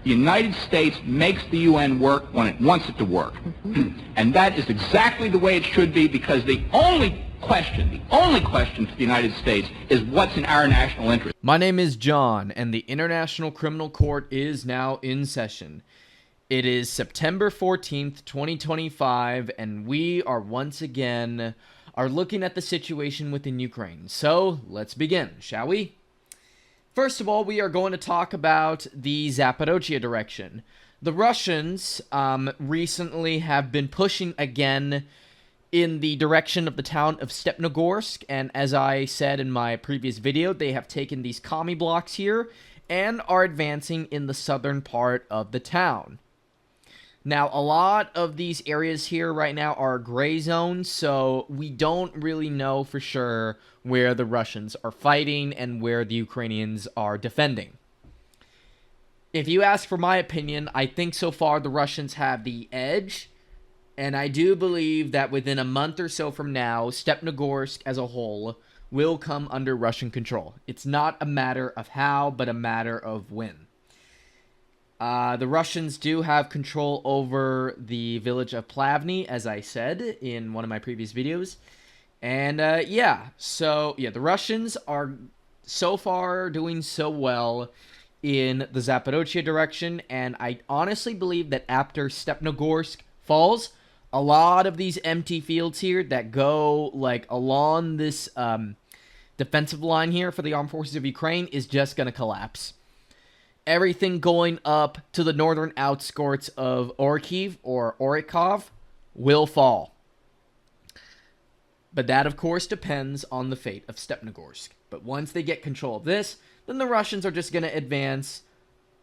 The United States makes the UN work when it wants it to work. And that is exactly the way it should be, because the only question for the United States is what's in our national interest. My name is John, and the International Criminal Court is now in session. It is September 14th, 2025, and we are once again looking at the situation within Ukraine. So, let's begin, shall we? First of all, we are going to talk about the Zaporozhzhia direction. The Russians recently have been pushing again in the direction of the town of Stepnogorsk, and as I said in my previous video, they have taken these commie blocks here and are advancing in the southern part of the town. Now, a lot of these areas here right now are gray zones, so we don't really know for sure where the Russians are fighting and where the Ukrainians are defending. If you ask for my opinion, I think so far the Russians have the edge, and I do believe that within a month or so from now, Stepnogorsk as a whole will come under Russian control. It's not a matter of how, but a matter of when. The Russians do have control over the village of Plavny, as I said in one of my previous videos. And, the Russians are so far doing so well in the Zaporozhzhia direction, and I honestly believe that after Stepnogorsk falls, a lot of these empty fields here that go, like, along this defensive line here for the armed forces of Ukraine is just going to collapse. Everything going up to the northern outskirts of Orkiv or Orikov will fall. But that, of course, depends on the fate of Stepnogorsk. But once they get control of this, then the Russians are just going to advance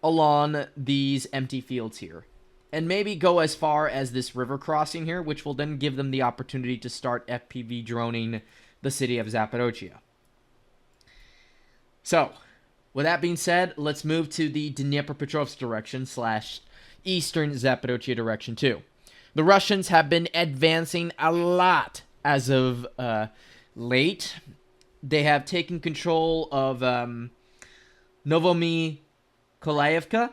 along these empty fields here. And maybe go as far as this river crossing here, which will then give them the opportunity to start FPV droning the city of Zaporozhzhia. So, with that being said, let's move to the Dnepropetrovsk direction / eastern Zaporozhzhia direction too. The Russians have been advancing a lot as of late. They have taken control of Novomykolaievka,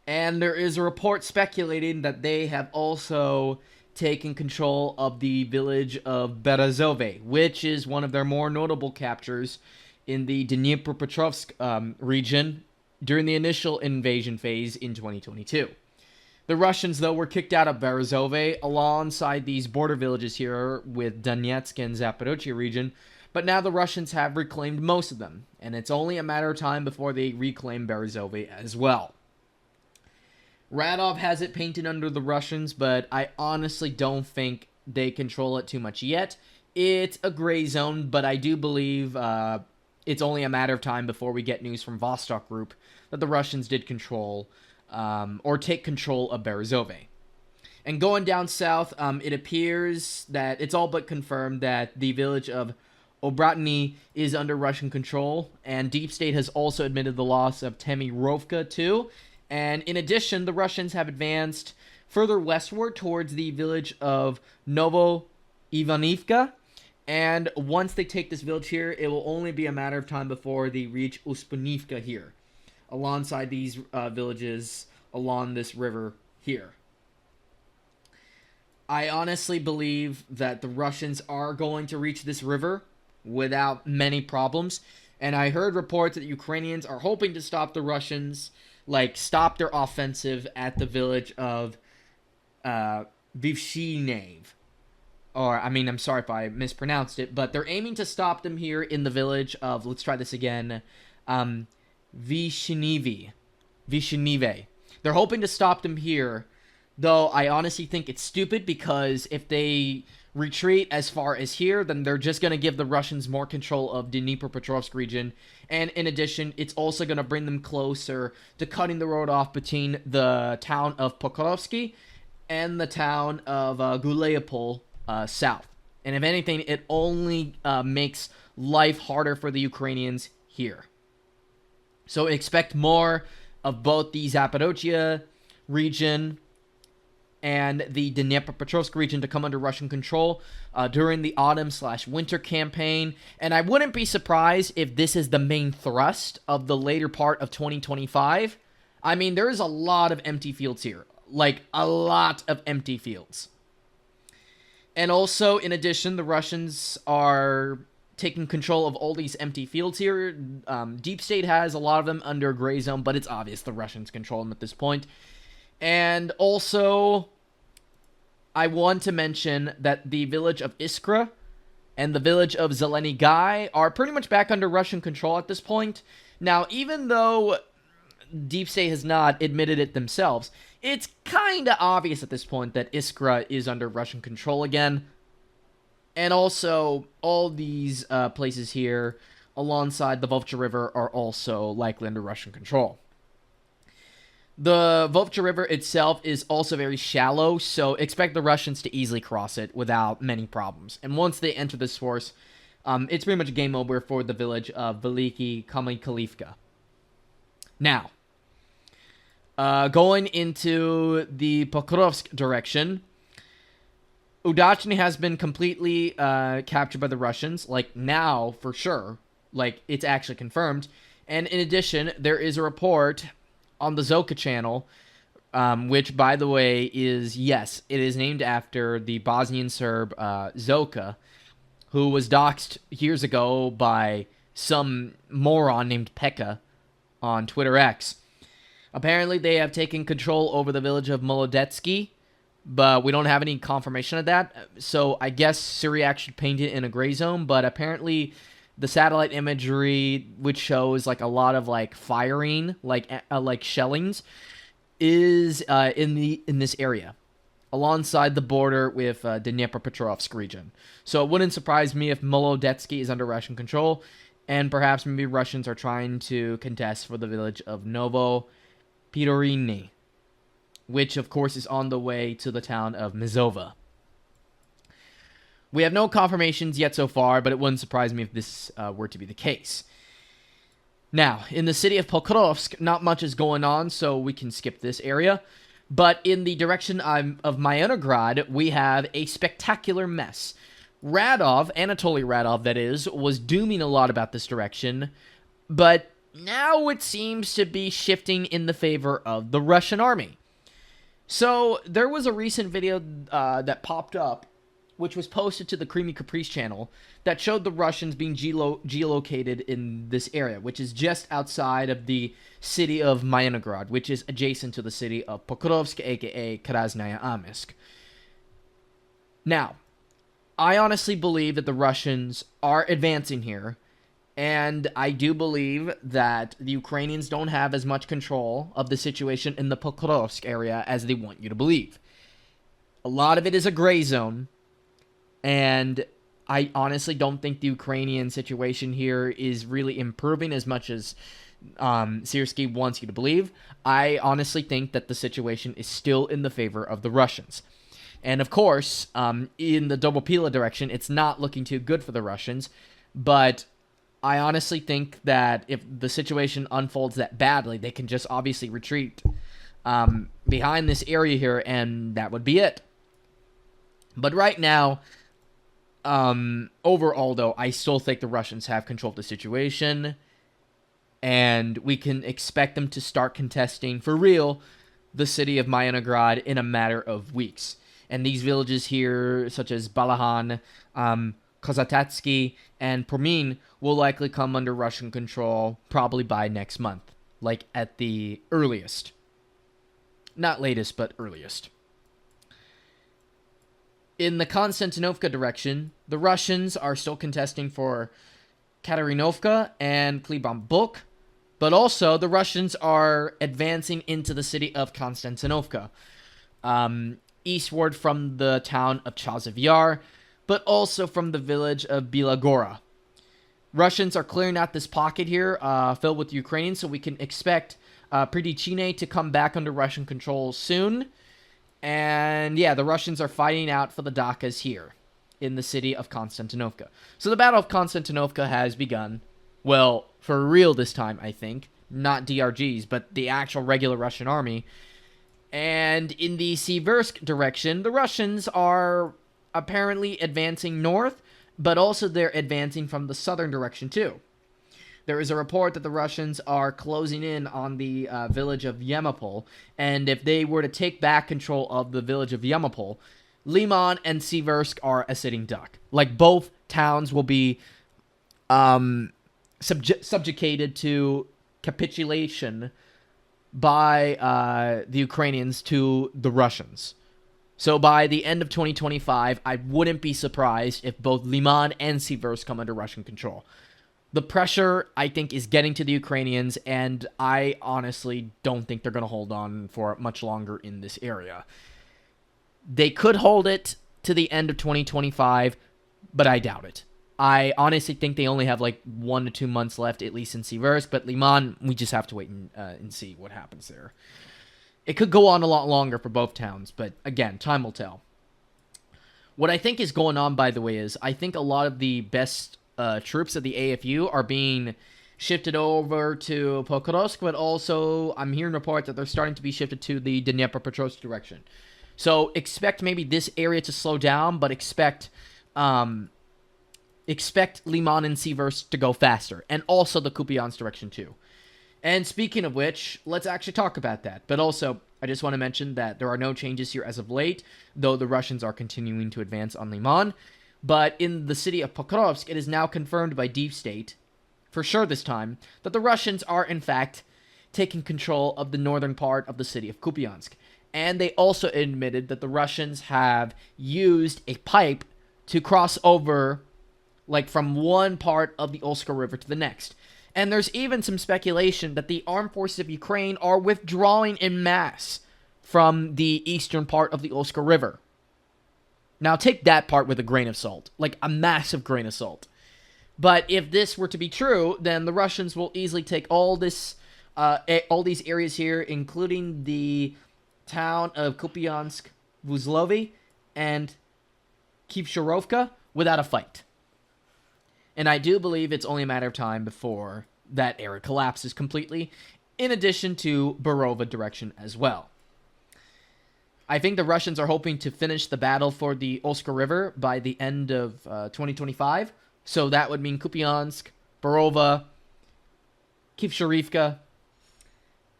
and there is a report speculating that they have also taken control of the village of Berezove, which is one of their more notable captures in the Dnepropetrovsk region during the initial invasion phase in 2022. The Russians, though, were kicked out of Berezove alongside these border villages here with Donetsk and Zaporozhzhia region, but now the Russians have reclaimed most of them, and it's only a matter of time before they reclaim Berezove as well. Radov has it painted under the Russians, but I honestly don't think they control it too much yet. It's a gray zone, but I do believe it's only a matter of time before we get news from Vostok Group that the Russians did control or take control of Berezove. And going down south, it appears that it's all but confirmed that the village of Obratny is under Russian control, and Deep State has also admitted the loss of Temirovka too. And in addition, the Russians have advanced further westward towards the village of Novo-Ivanivka. And once they take this village here, it will only be a matter of time before they reach Uspanivka here, alongside these villages along this river here. I honestly believe that the Russians are going to reach this river without many problems. And I heard reports that the Ukrainians are hoping to stop the Russians, like stop their offensive at the village of Vivshinev. Or, I mean, I'm sorry if I mispronounced it, but they're aiming to stop them here in the village of, let's try this again, Vishnive. They're hoping to stop them here, though I honestly think it's stupid, because if they retreat as far as here, then they're just going to give the Russians more control of the Dnepropetrovsk region, and in addition, it's also going to bring them closer to cutting the road off between the town of Pokrovsky and the town of Guleapol, south. And if anything, it only makes life harder for the Ukrainians here. So expect more of both the Zaporozhzhia region and the Dnepropetrovsk region to come under Russian control during the autumn/winter campaign. And I wouldn't be surprised if this is the main thrust of the later part of 2025. I mean, there is a lot of empty fields here. Like, a lot of empty fields. And also, in addition, the Russians are taking control of all these empty fields here. Deep State has a lot of them under gray zone, but it's obvious the Russians control them at this point. And also, I want to mention that the village of Iskra and the village of Zeleny Gai are pretty much back under Russian control at this point. Now, even though Deep State has not admitted it themselves, it's kind of obvious at this point that Iskra is under Russian control again. And also, all these places here alongside the Volcha River are also likely under Russian control. The Volcha River itself is also very shallow, so expect the Russians to easily cross it without many problems. And once they enter this source, it's pretty much game over for the village of Veliki Kamykalivka. Now, going into the Pokrovsk direction, Udachny has been completely captured by the Russians, like now for sure, like it's actually confirmed. And in addition, there is a report on the Zoka channel, which by the way is, yes, it is named after the Bosnian Serb Zoka, who was doxxed years ago by some moron named Pekka on Twitter X. Apparently, they have taken control over the village of Molodetsky, but we don't have any confirmation of that. So I guess Syriac should paint it in a gray zone, but apparently the satellite imagery, which shows like a lot of like firing, like shellings, is in this area, alongside the border with the DNEPROPETROVSK region. So it wouldn't surprise me if Molodetsky is under Russian control, and perhaps maybe Russians are trying to contest for the village of Novo Pidorini, which of course is on the way to the town of Mizova. We have no confirmations yet so far, but it wouldn't surprise me if this were to be the case. Now, in the city of Pokrovsk, not much is going on, so we can skip this area. But in the direction of Myanograd, we have a spectacular mess. Anatoly Radov, that is, was dooming a lot about this direction, but now it seems to be shifting in the favor of the Russian army. So, there was a recent video that popped up, which was posted to the Creamy Caprice channel, that showed the Russians being geolocated in this area, which is just outside of the city of Myanograd, which is adjacent to the city of Pokrovsk, aka Krasnaya Amisk. Now, I honestly believe that the Russians are advancing here, and I do believe that the Ukrainians don't have as much control of the situation in the Pokrovsk area as they want you to believe. A lot of it is a gray zone, and I honestly don't think the Ukrainian situation here is really improving as much as Siersky wants you to believe. I honestly think that the situation is still in the favor of the Russians. And of course, in the Dobopila direction, it's not looking too good for the Russians, but I honestly think that if the situation unfolds that badly, they can just obviously retreat behind this area here, and that would be it. But right now, overall, though, I still think the Russians have control of the situation, and we can expect them to start contesting, for real, the city of Myanograd in a matter of weeks. And these villages here, such as Balahan, Kozatatsky, and Promin, will likely come under Russian control probably by next month, like at the earliest. Not latest, but earliest. In the Konstantinovka direction, the Russians are still contesting for Katerinovka and Klibambuk, but also the Russians are advancing into the city of Konstantinovka, eastward from the town of Chazov Yar, but also from the village of Bilagora. Russians are clearing out this pocket here, filled with Ukrainians, so we can expect Pridichine to come back under Russian control soon. And yeah, the Russians are fighting out for the Dakas here in the city of Konstantinovka. So the Battle of Konstantinovka has begun. Well, for real this time, I think. Not DRGs, but the actual regular Russian army. And in the Siversk direction, the Russians are apparently advancing north, but also they're advancing from the southern direction too. there is a report that the Russians are closing in on the village of Yemapol, and if they were to take back control of the village of Yemapol, Liman and Siversk are a sitting duck. Like, both towns will be subjugated to capitulation by the Ukrainians to the Russians. So by the end of 2025, I wouldn't be surprised if both Liman and Siversk come under Russian control. The pressure, I think, is getting to the Ukrainians, and I honestly don't think they're going to hold on for much longer in this area. They could hold it to the end of 2025, but I doubt it. I honestly think they only have like 1 to 2 months left, at least in Siversk, but Liman, we just have to wait and see what happens there. It could go on a lot longer for both towns, but again, time will tell. What I think is going on, by the way, is I think a lot of the best troops of the AFU are being shifted over to Pokrovsk, but also I'm hearing reports that they're starting to be shifted to the Dnepropetrovsk direction. So expect maybe this area to slow down, but expect Liman and Siversk to go faster, and also the Kupiansk direction too. And speaking of which, let's actually talk about that. But also, I just want to mention that there are no changes here as of late, though the Russians are continuing to advance on Liman. But in the city of Pokrovsk, it is now confirmed by Deep State, for sure this time, that the Russians are in fact taking control of the northern part of the city of Kupiansk. And they also admitted that the Russians have used a pipe to cross over, like, from one part of the Oska River to the next. And there's even some speculation that the armed forces of Ukraine are withdrawing en masse from the eastern part of the Oska River. Now, take that part with a grain of salt, like a massive grain of salt. But if this were to be true, then the Russians will easily take all these areas here, including the town of Kupiansk, Vuzlovi, and Kivsharovka, without a fight. And I do believe it's only a matter of time before that area collapses completely, in addition to Borova direction as well. I think the Russians are hoping to finish the battle for the Oska River by the end of 2025. So that would mean Kupiansk, Borova, Kivsharivka,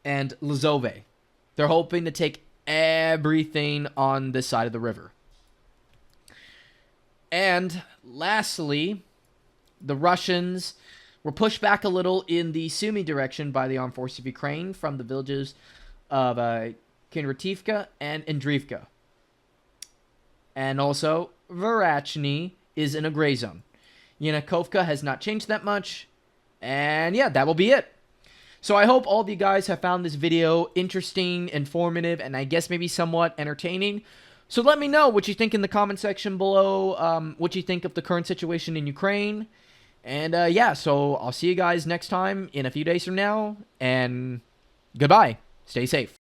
and Lozove. They're hoping to take everything on this side of the river. And lastly, the Russians were pushed back a little in the Sumy direction by the armed forces of Ukraine from the villages of Kinrativka and Andriivka. And also, Verachny is in a gray zone. Yanakovka has not changed that much. And yeah, that will be it. So I hope all of you guys have found this video interesting, informative, and I guess maybe somewhat entertaining. So let me know what you think in the comment section below, what you think of the current situation in Ukraine. And yeah, so I'll see you guys next time in a few days from now, and goodbye. Stay safe.